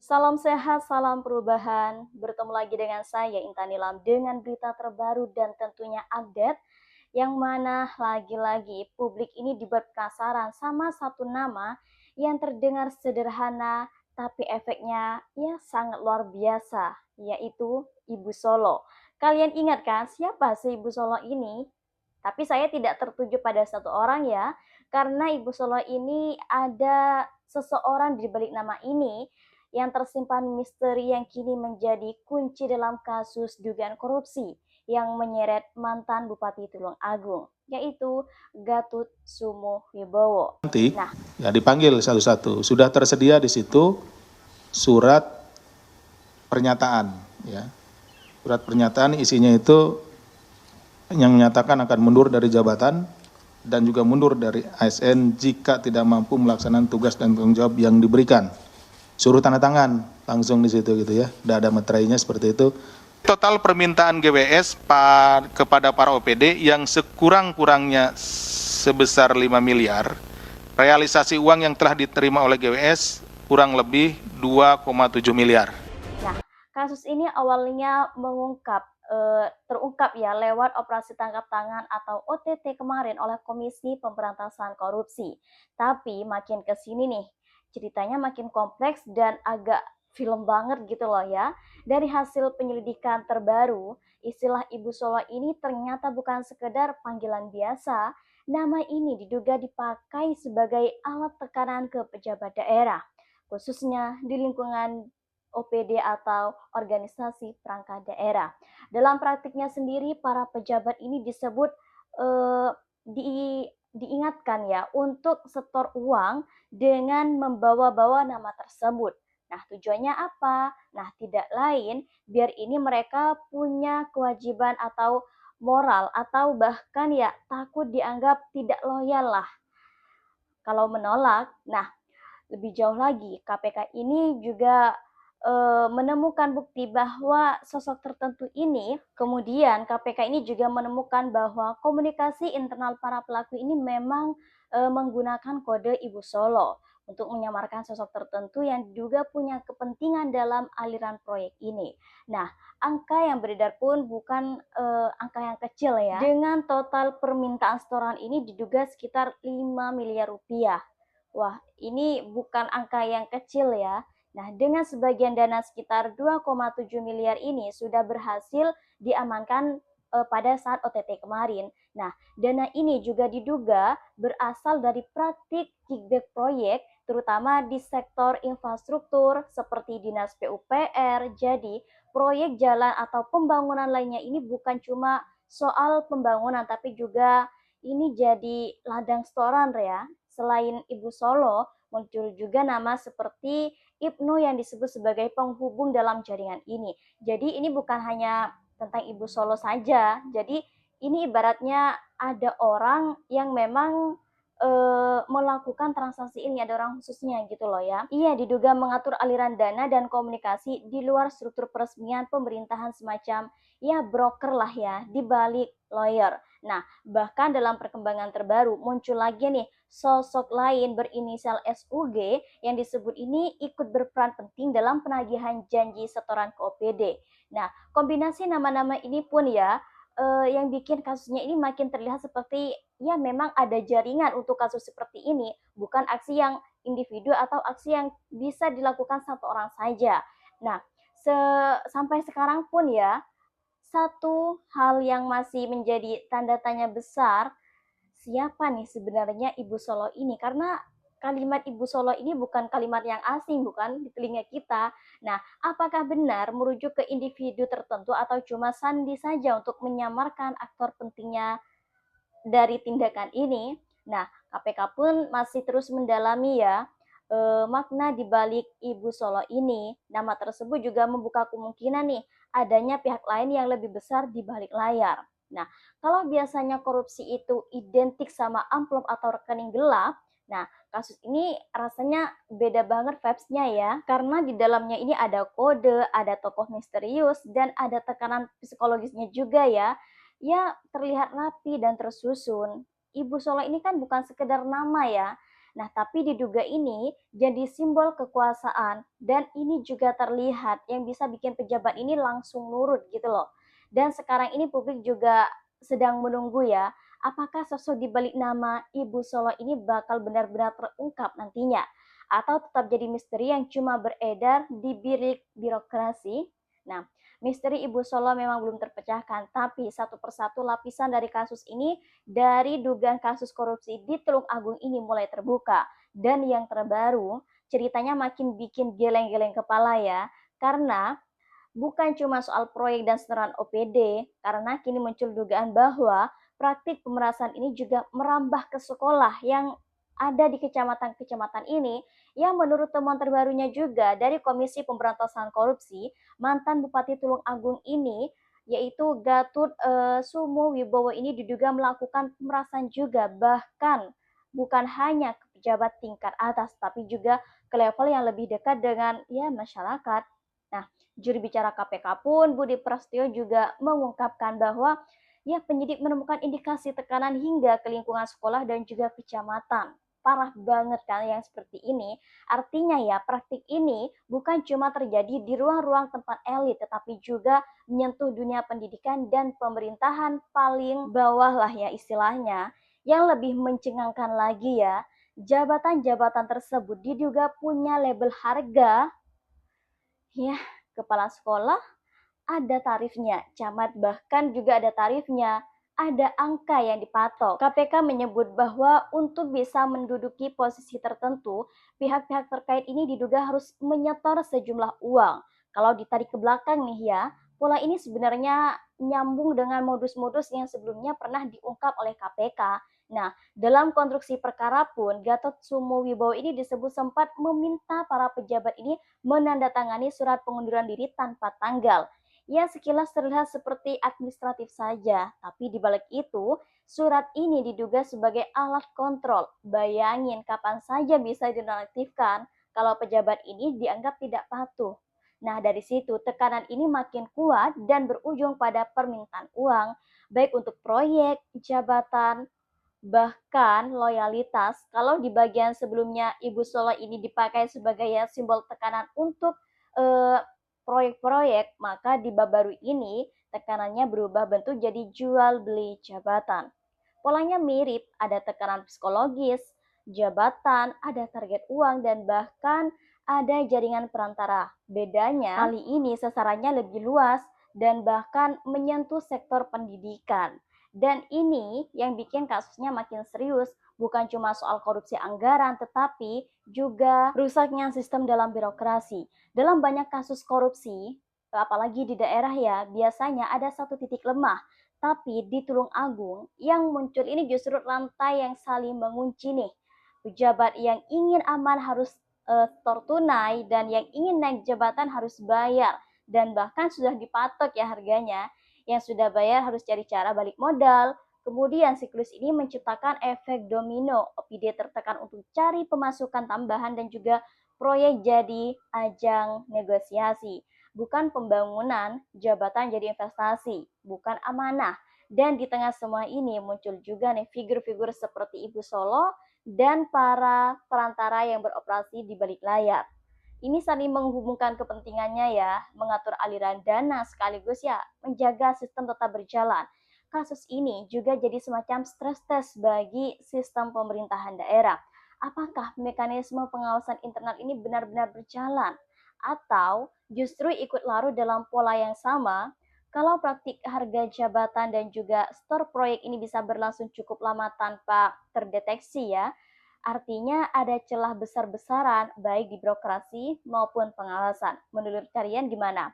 Salam sehat, salam perubahan. Bertemu lagi dengan saya Intan Nilam dengan berita terbaru dan tentunya update yang mana lagi-lagi publik ini dibuat penasaran sama satu nama yang terdengar sederhana tapi efeknya ya sangat luar biasa, yaitu Ibu Solo. Kalian ingat kan siapa sih Ibu Solo ini? Tapi saya tidak tertuju pada satu orang ya, karena Ibu Solo ini ada seseorang di balik nama ini yang tersimpan misteri yang kini menjadi kunci dalam kasus dugaan korupsi yang menyeret mantan Bupati Tulung Agung, yaitu Gatot Sumo Wibowo. Nanti Nah, ya dipanggil satu-satu. Sudah tersedia di situ surat pernyataan, ya. Surat pernyataan isinya itu yang menyatakan akan mundur dari jabatan dan juga mundur dari ASN jika tidak mampu melaksanakan tugas dan tanggung jawab yang diberikan. Suruh tanda tangan langsung di situ gitu ya. Udah ada materainya seperti itu. Total permintaan GWS kepada para OPD yang sekurang-kurangnya sebesar 5 miliar. Realisasi uang yang telah diterima oleh GWS kurang lebih 2,7 miliar. Nah, kasus ini awalnya terungkap ya lewat operasi tangkap tangan atau OTT kemarin oleh Komisi Pemberantasan Korupsi. Tapi makin ke sini nih, ceritanya makin kompleks dan agak film banget gitu loh ya. Dari hasil penyelidikan terbaru, istilah Ibu Solo ini ternyata bukan sekedar panggilan biasa. Nama ini diduga dipakai sebagai alat tekanan ke pejabat daerah, khususnya di lingkungan OPD atau organisasi perangkat daerah. Dalam praktiknya sendiri, para pejabat ini disebut eh, diingatkan ya untuk setor uang dengan membawa-bawa nama tersebut. Nah, tujuannya apa? Nah, tidak lain biar ini mereka punya kewajiban atau moral atau bahkan ya takut dianggap tidak loyal lah kalau menolak. Nah, lebih jauh lagi, KPK ini juga menemukan bukti bahwa sosok tertentu ini, kemudian KPK ini juga menemukan bahwa komunikasi internal para pelaku ini memang menggunakan kode Ibu Solo untuk menyamarkan sosok tertentu yang diduga punya kepentingan dalam aliran proyek ini. Nah, angka yang beredar pun bukan angka yang kecil ya. Dengan total permintaan setoran ini diduga sekitar 5 miliar rupiah. Wah, ini bukan angka yang kecil ya. Nah, dengan sebagian dana sekitar 2,7 miliar ini sudah berhasil diamankan pada saat OTT kemarin. Nah, dana ini juga diduga berasal dari praktik kickback proyek, terutama di sektor infrastruktur seperti Dinas PUPR. Jadi, proyek jalan atau pembangunan lainnya ini bukan cuma soal pembangunan, tapi juga ini jadi ladang setoran ya. Selain Ibu Solo, muncul juga nama seperti Ibnu yang disebut sebagai penghubung dalam jaringan ini. Jadi ini bukan hanya tentang Ibu Solo saja. Jadi ini ibaratnya ada orang yang memang melakukan transaksi ini, ada orang khususnya gitu loh ya. Ia diduga mengatur aliran dana dan komunikasi di luar struktur peresmian pemerintahan, semacam ya broker lah ya, di balik lawyer. Nah, bahkan dalam perkembangan terbaru muncul lagi nih sosok lain berinisial SUG yang disebut ini ikut berperan penting dalam penagihan janji setoran ke OPD. Nah, kombinasi nama-nama ini pun ya yang bikin kasusnya ini makin terlihat seperti ya memang ada jaringan untuk kasus seperti ini, bukan aksi yang individu atau aksi yang bisa dilakukan satu orang saja. Nah, sampai sekarang pun ya, satu hal yang masih menjadi tanda tanya besar, siapa nih sebenarnya Ibu Solo ini? Karena kalimat Ibu Solo ini bukan kalimat yang asing, bukan di telinga kita. Nah, apakah benar merujuk ke individu tertentu atau cuma sandi saja untuk menyamarkan aktor pentingnya dari tindakan ini? Nah, KPK pun masih terus mendalami ya makna di balik Ibu Solo ini. Nama tersebut juga membuka kemungkinan nih adanya pihak lain yang lebih besar di balik layar. Nah, kalau biasanya korupsi itu identik sama amplop atau rekening gelap, nah kasus ini rasanya beda banget vibes-nya ya, karena di dalamnya ini ada kode, ada tokoh misterius, dan ada tekanan psikologisnya juga ya. Ya, terlihat rapi dan tersusun. Ibu Solo ini kan bukan sekedar nama ya. Nah, tapi diduga ini jadi simbol kekuasaan dan ini juga terlihat yang bisa bikin pejabat ini langsung nurut gitu loh. Dan sekarang ini publik juga sedang menunggu ya, apakah sosok di balik nama Ibu Solo ini bakal benar-benar terungkap nantinya atau tetap jadi misteri yang cuma beredar di bilik birokrasi. Nah, misteri Ibu Solo memang belum terpecahkan, tapi satu persatu lapisan dari kasus ini, dari dugaan kasus korupsi di Tulung Agung ini mulai terbuka. Dan yang terbaru, ceritanya makin bikin geleng-geleng kepala ya, karena bukan cuma soal proyek dan setoran OPD, karena kini muncul dugaan bahwa praktik pemerasan ini juga merambah ke sekolah yang ada di kecamatan-kecamatan ini, yang menurut temuan terbarunya juga dari Komisi Pemberantasan Korupsi, mantan Bupati Tulung Agung ini, yaitu Gatut Sumo Wibowo ini diduga melakukan pemerasan juga, bahkan bukan hanya ke pejabat tingkat atas, tapi juga ke level yang lebih dekat dengan ya masyarakat. Nah, juru bicara KPK pun Budi Prasetyo juga mengungkapkan bahwa ya penyidik menemukan indikasi tekanan hingga ke lingkungan sekolah dan juga kecamatan. Parah banget kan yang seperti ini. Artinya ya praktik ini bukan cuma terjadi di ruang-ruang tempat elit, tetapi juga menyentuh dunia pendidikan dan pemerintahan paling bawah lah ya istilahnya. Yang lebih mencengangkan lagi ya, jabatan-jabatan tersebut diduga punya label harga. Ya, kepala sekolah ada tarifnya, camat bahkan juga ada tarifnya, ada angka yang dipatok. KPK menyebut bahwa untuk bisa menduduki posisi tertentu, pihak-pihak terkait ini diduga harus menyetor sejumlah uang. Kalau ditarik ke belakang nih ya, pola ini sebenarnya nyambung dengan modus-modus yang sebelumnya pernah diungkap oleh KPK. Nah, dalam konstruksi perkara pun, Gatot Sumowibowo ini disebut sempat meminta para pejabat ini menandatangani surat pengunduran diri tanpa tanggal. Ya, sekilas terlihat seperti administratif saja, tapi di balik itu, surat ini diduga sebagai alat kontrol. Bayangin kapan saja bisa dinonaktifkan kalau pejabat ini dianggap tidak patuh. Nah, dari situ tekanan ini makin kuat dan berujung pada permintaan uang, baik untuk proyek, jabatan, bahkan loyalitas. Kalau di bagian sebelumnya Ibu Solo ini dipakai sebagai ya simbol tekanan untuk eh, proyek-proyek, maka di bab baru ini tekanannya berubah bentuk jadi jual beli jabatan. Polanya mirip, ada tekanan psikologis, jabatan, ada target uang, dan bahkan ada jaringan perantara. Bedanya, kali ini sasarannya lebih luas dan bahkan menyentuh sektor pendidikan. Dan ini yang bikin kasusnya makin serius, bukan cuma soal korupsi anggaran, tetapi juga rusaknya sistem dalam birokrasi. Dalam banyak kasus korupsi, apalagi di daerah ya, biasanya ada satu titik lemah. Tapi di Tulung Agung, yang muncul ini justru rantai yang saling mengunci nih. Pejabat yang ingin aman harus setor tunai dan yang ingin naik jabatan harus bayar. Dan bahkan sudah dipatok ya harganya. Yang sudah bayar harus cari cara balik modal. Kemudian siklus ini menciptakan efek domino. OPD tertekan untuk cari pemasukan tambahan dan juga proyek jadi ajang negosiasi. Bukan pembangunan, jabatan jadi investasi, bukan amanah. Dan di tengah semua ini muncul juga nih figur-figur seperti Ibu Solo dan para perantara yang beroperasi di balik layar. Ini saling menghubungkan kepentingannya ya, mengatur aliran dana sekaligus ya menjaga sistem tetap berjalan. Kasus ini juga jadi semacam stress test bagi sistem pemerintahan daerah. Apakah mekanisme pengawasan internal ini benar-benar berjalan? Atau justru ikut larut dalam pola yang sama? Kalau praktik harga jabatan dan juga store proyek ini bisa berlangsung cukup lama tanpa terdeteksi ya, artinya ada celah besar-besaran baik di birokrasi maupun pengawasan. Menurut kalian gimana?